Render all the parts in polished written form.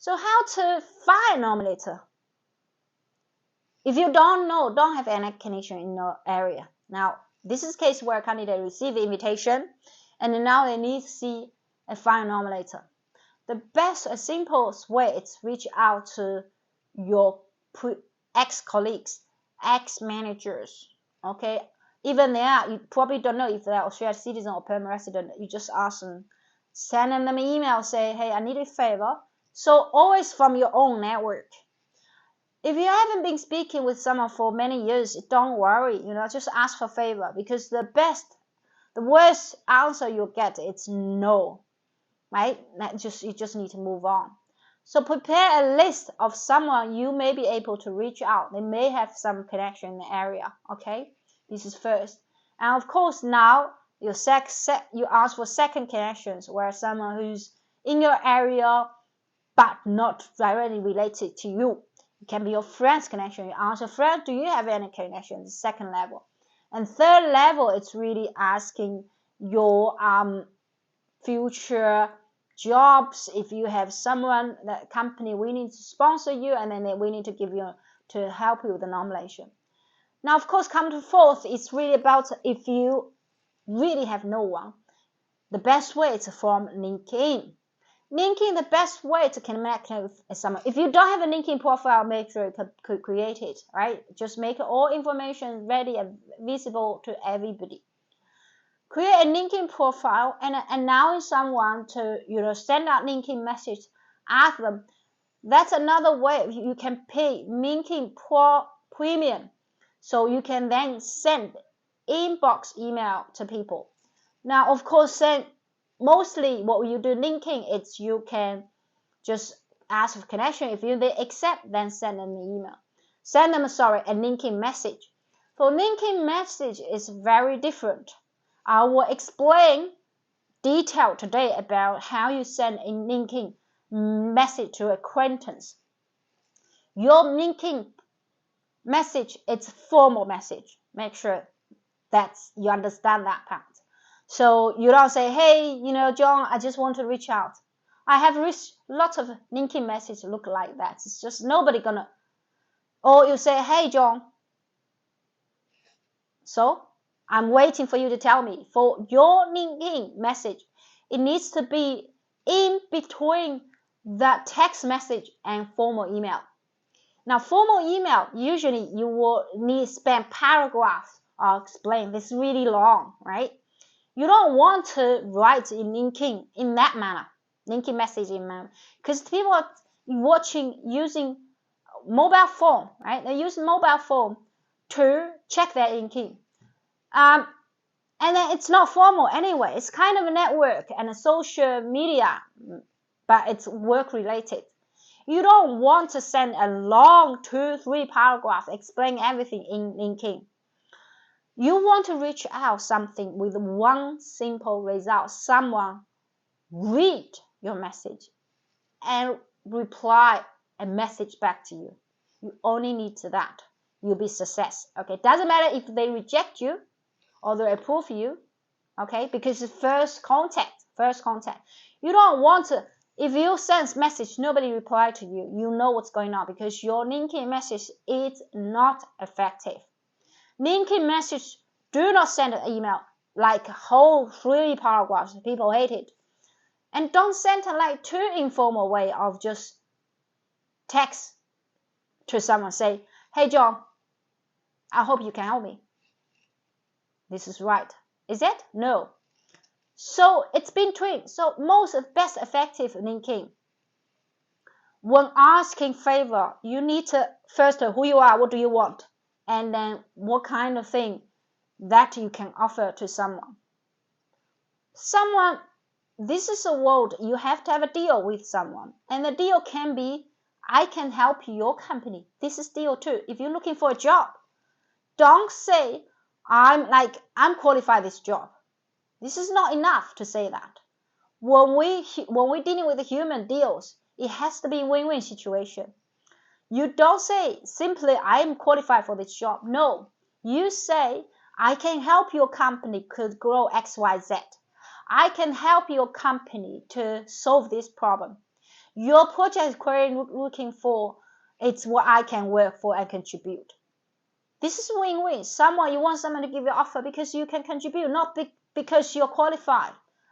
So how to find nominator? If you don't have any connection in your area. Now, this is case where candidate receive the invitation, and now they need to see a find nominator. The best, simplest way is reach out to your ex-colleagues, ex-managers, okay? Even there, you probably don't know if they're Australian citizen or permanent resident. You just ask them, send them an email, say, hey, I need a favor. So always from your own network. If you haven't been speaking with someone for many years, don't worry, just ask for a favor, because the worst answer you'll get is no, right? You just need to move on. So prepare a list of someone you may be able to reach out. They may have some connection in the area, okay? This is first. And of course, now you ask for second connections, where someone who's in your area but not directly related to you. It can be your friend's connection. You ask your friend, do you have any connection? The second level. And third level, it's really asking your future jobs. If you have someone, that company willing to sponsor you, and then they're willing to to help you with the nomination. Now, of course, come to fourth, it's really about if you really have no one. The best way is from LinkedIn. LinkedIn, the best way to connect with someone. If you don't have a LinkedIn profile, make sure you could create it, right? Just make all information ready and visible to everybody. Create a LinkedIn profile and allow someone to, send out LinkedIn message. Ask them. That's another way you can pay LinkedIn premium. So you can then send inbox email to people. Now, of course, mostly what you do LinkedIn is you can just ask for connection. If they accept, then send them an email. Send them, a LinkedIn message. For LinkedIn message is very different. I will explain detail today about how you send a LinkedIn message to acquaintance. Your LinkedIn message is a formal message. Make sure that you understand that part. So you don't say, hey, John, I just want to reach out. I have reached lots of LinkedIn messages look like that. It's just nobody gonna. Or you say, hey, John. So I'm waiting for you to tell me. For your LinkedIn message, it needs to be in between the text message and formal email. Now, formal email, usually you will need to spend paragraphs or explain. This is really long, right? You don't want to write in LinkedIn in that manner, LinkedIn message in manner, because people are using mobile phone, right? They use mobile phone to check their LinkedIn. And then it's not formal anyway. It's kind of a network and a social media, but it's work related. You don't want to send a long 2-3 paragraph explain everything in LinkedIn. You want to reach out something with one simple result. Someone read your message and reply a message back to you. You only need that. You'll be success. Okay, doesn't matter if they reject you or they approve you. Okay, because it's first contact. You don't want to. If you send message, nobody reply to you. You know what's going on because your LinkedIn message is not effective. LinkedIn message, do not send an email like whole 3 paragraphs. People hate it. And don't send it like too informal way of just text to someone. Say, hey, John, I hope you can help me. This is right. Is it? No. So it's been trained. So best effective LinkedIn. When asking favor, you need to first who you are, what do you want? And then what kind of thing that you can offer to someone. This is a world you have to have a deal with someone. And the deal can be, I can help your company. This is deal too. If you're looking for a job, don't say, I'm qualified this job. This is not enough to say that. When we're dealing with the human deals, it has to be a win-win situation. You don't say simply, I'm qualified for this job. No, you say, I can help your company could grow X, Y, Z. I can help your company to solve this problem. Your project is currently looking for, it's what I can work for and contribute. This is win-win. You want someone to give you an offer because you can contribute, not because you're qualified.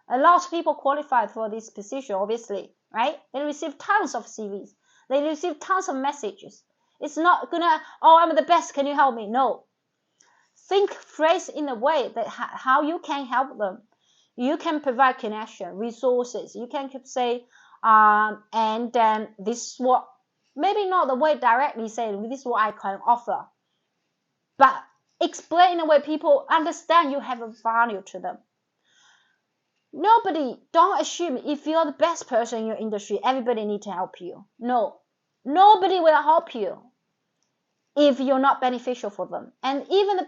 A lot of people qualified for this position, obviously, right? They receive tons of CVs. They receive tons of messages. It's not gonna, oh, I'm the best, can you help me? No. Think, phrase in a way that how you can help them. You can provide connection, resources. You can say, and then this is what, maybe not the way directly say, this is what I can offer. But explain in a way people understand you have a value to them. Don't assume if you're the best person in your industry, everybody needs to help you. No, nobody will help you if you're not beneficial for them. And even the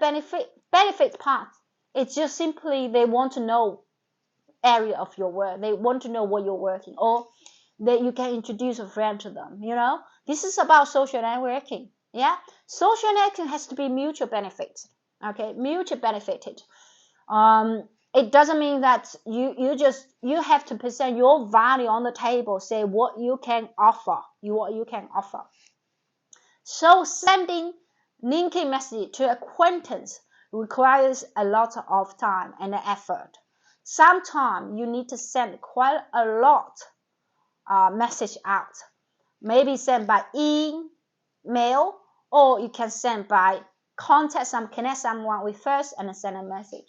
benefit part, it's just simply they want to know area of your work. They want to know what you're working, or that you can introduce a friend to them. This is about social networking. Yeah, social networking has to be mutual benefit. Okay, mutual benefited. It doesn't mean that you have to present your value on the table, say what you can offer. So sending linking message to acquaintance requires a lot of time and effort. Sometimes you need to send quite a lot message out. Maybe send by email, or you can send by connect someone with first and then send a message.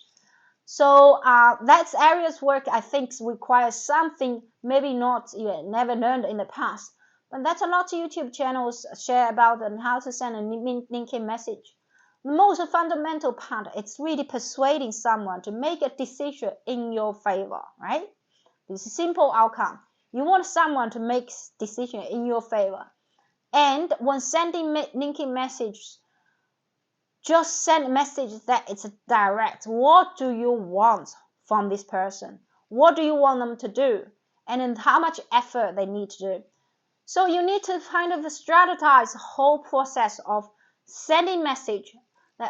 So that's areas work I think requires something maybe not never learned in the past. But that's a lot of YouTube channels share about and how to send a linking message. The most fundamental part, it's really persuading someone to make a decision in your favor, right? This is a simple outcome. You want someone to make decision in your favor. And when sending linking messages, just send a message that it's direct. What do you want from this person? What do you want them to do? And then how much effort they need to do. So you need to kind of strategize the whole process of sending message,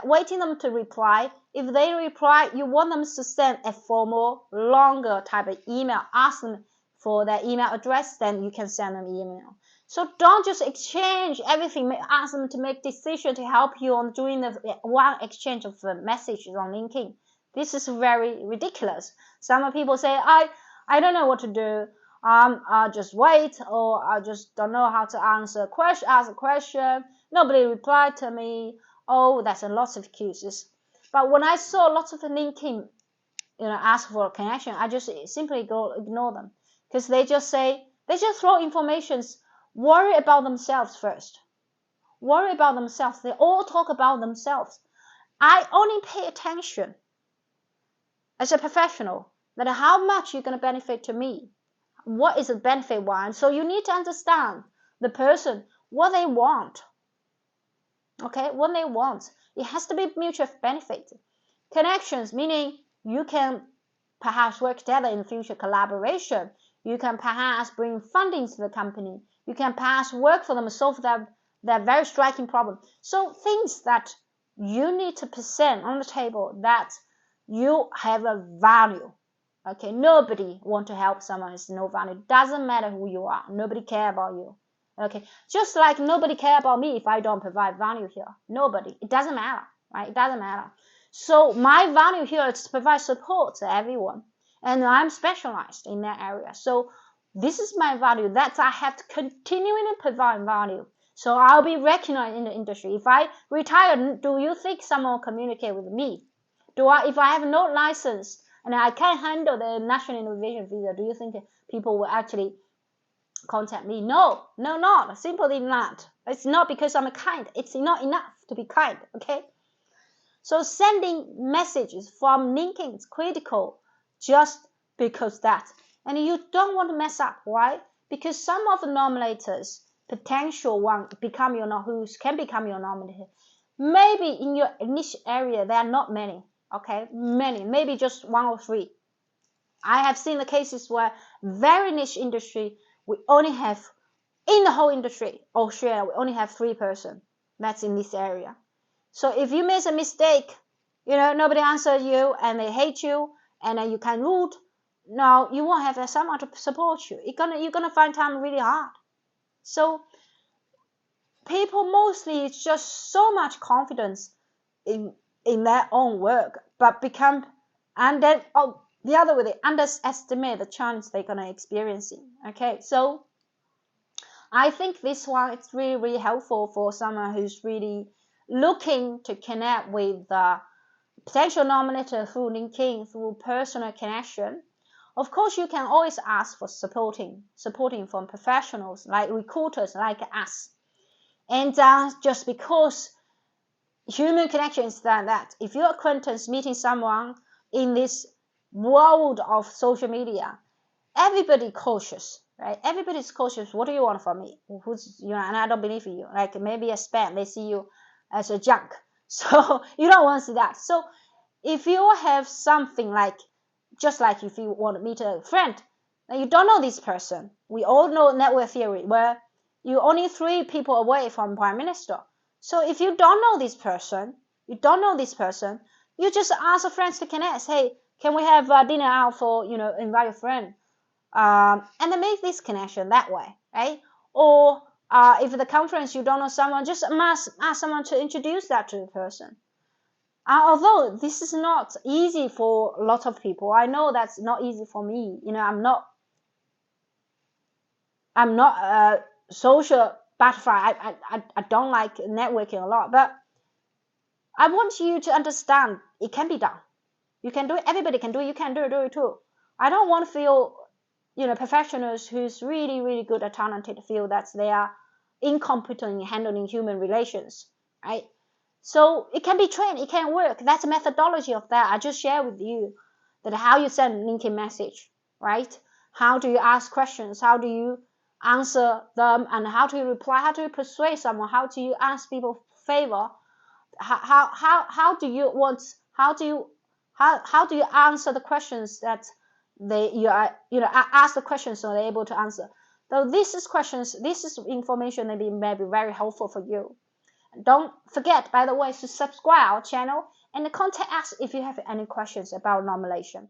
waiting them to reply. If they reply, you want them to send a formal, longer type of email. Ask them for their email address, then you can send them email. So don't just exchange everything. Ask them to make decision to help you on doing the one exchange of the messages on LinkedIn. This is very ridiculous. Some people say, I don't know what to do. I'll just wait, or I just don't know how to ask a question. Nobody replied to me. Oh, that's a lot of excuses. But when I saw lots of the LinkedIn, ask for a connection, I just simply ignore them, because they just throw informations. Worry about themselves first. Worry about themselves. They all talk about themselves. I only pay attention as a professional that how much you're going to benefit to me. What is the benefit one? So you need to understand the person, what they want. Okay, what they want. It has to be mutual benefit. Connections, meaning you can perhaps work together in future collaboration. You can perhaps bring funding to the company. You can perhaps work for them, solve their very striking problem. So things that you need to present on the table that you have a value. Okay, nobody want to help someone who has no value. Doesn't matter who you are. Nobody care about you. Okay, just like nobody care about me if I don't provide value here. Nobody. It doesn't matter, right? It doesn't matter. So my value here is to provide support to everyone. And I'm specialized in that area. So this is my value. That I have to continually provide value. So I'll be recognized in the industry. If I retire, do you think someone will communicate with me? If I have no license and I can't handle the national innovation visa, do you think people will actually contact me? No, not. Simply not. It's not because I'm kind. It's not enough to be kind, okay? So sending messages from LinkedIn is critical just because that. And you don't want to mess up, right? Because some of the nominators, potential one, who can become your nominator, maybe in your niche area, there are not many, okay? Maybe just 1 or 3. I have seen the cases where very niche industry, we only have, in the whole industry, Australia, we only have 3 person that's in this area. So if you make a mistake, nobody answers you and they hate you, and then you can root, now you won't have someone to support you. You're gonna find time really hard. So people mostly it's just so much confidence in their own work, but and then the other way, they underestimate the challenge they're gonna experiencing. Okay, so I think this one is really, really helpful for someone who's really looking to connect with the potential nominator through LinkedIn, through personal connection. Of course, you can always ask for supporting from professionals like recruiters like us. And just because human connection is that if your acquaintance meeting someone in this world of social media, everybody cautious, right? Everybody's cautious. What do you want from me? And I don't believe in you. Like maybe a spam, they see you as a junk. So you don't want to see that. So if you have something like, just like if you want to meet a friend, and you don't know this person, we all know network theory, where you're only 3 people away from Prime Minister. So if you don't know this person, you just ask a friend to connect. Hey, can we have dinner out for, invite a friend? And then make this connection that way, right? Or if the conference you don't know someone, just ask someone to introduce that to the person. Although this is not easy for a lot of people, I know that's not easy for me. I'm not a social butterfly. I don't like networking a lot, but I want you to understand it can be done. You can do it. Everybody can do it. You can do it too. I don't want to feel, professionals who's really, really good and talented feel that they are incompetent in handling human relations, right? So it can be trained, it can work. That's a methodology of that. I just share with you that how you send LinkedIn message, right? How do you ask questions? How do you answer them? And how do you reply? How do you persuade someone? How do you ask people favor? How do you answer the questions that ask the questions so they're able to answer. So this is information that may be very helpful for you. Don't forget, by the way, to subscribe our channel and contact us if you have any questions about nomination.